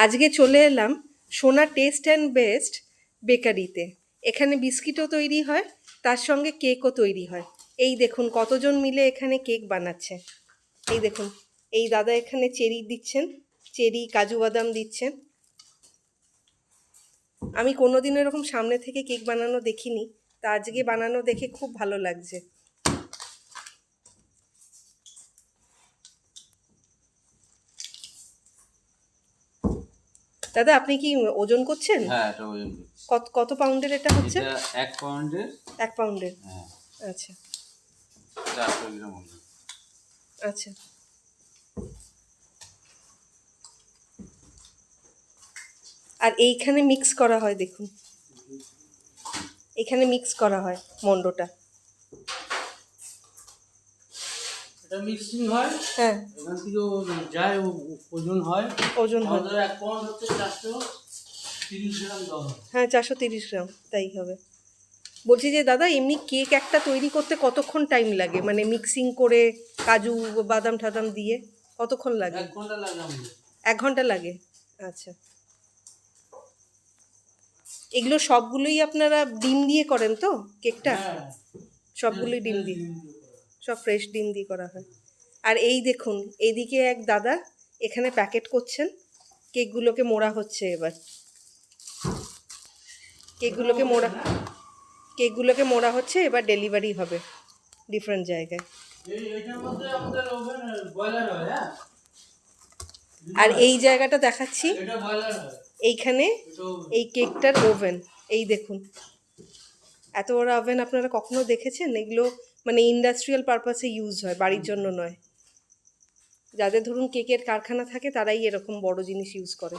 আজকে চলে এলাম সোনা টেস্ট অ্যান্ড বেস্ট বেকারিতে। এখানে বিস্কিটও তৈরি হয়, তার সঙ্গে কেকও তৈরি হয়। এই দেখুন কতজন মিলে এখানে কেক বানাচ্ছে। এই দেখুন, এই দাদা এখানে চেরি দিচ্ছেন, চেরি কাজু বাদাম দিচ্ছেন। আমি কোনোদিন এরকম সামনে থেকে কেক বানানো দেখিনি, তা আজকে বানানো দেখে খুব ভালো লাগছে। দাদা আপনি কি ওজন করছেন? হ্যাঁ, এটা ওজন করছি। কত কত পাউন্ডের এটা হচ্ছে? এটা 1 পাউন্ডের। 1 পাউন্ডের। হ্যাঁ, আচ্ছা 400 গ্রাম ওজন। আচ্ছা। আর এইখানে মিক্স করা হয়, দেখুন এখানে মিক্স করা হয় মন্ডটা। এটা মিক্সিং হয়, হ্যাঁ এখান থেকে যায় ওজন হয়। ওজন হয়, আমাদের 1 পাউন্ড হচ্ছে 430 গ্রাম দেওয়া হয়। হ্যাঁ 430 গ্রাম তাই হবে। বলছি যে দাদা, এমনি কেক একটা তৈরি করতে কতক্ষণ টাইম লাগে, মানে মিক্সিং করে কাজু বাদাম টাদাম দিয়ে কতক্ষণ লাগে? 1 ঘন্টা লাগে আমাদের। 1 ঘন্টা লাগে। আচ্ছা, এগুলো সবগুলোই আপনারা ডিম দিয়ে করেন তো কেকটা? হ্যাঁ, সবগুলোই ডিম দিয়ে, সব ফ্রেশ ডিম দিয়ে করা হয়। আর এই দেখুন এইদিকে এক দাদা এখানে প্যাকেট করছেন, কেকগুলোকে মোড়া হচ্ছে এবার। কেকগুলোকে মোড়া হচ্ছে, এবার ডেলিভারি হবে ডিফারেন্ট জায়গায়। এইটার মধ্যে আমাদের ওভেন বয়লার হয়। হ্যাঁ, আর এই জায়গাটা দেখাচ্ছি, এটা বয়লার হয়। এইখানে এই কেকটার ওভেন। এই দেখুন এত বড় ওভেন আপনারা কখনো দেখেছেন? এগুলো মানে ইন্ডাস্ট্রিয়াল পারপাসে ইউজ হয়, বাড়ির জন্য নয়। যাদের ধরুন কেকের কারখানা থাকে তারাই এরকম বড় জিনিস ইউজ করে।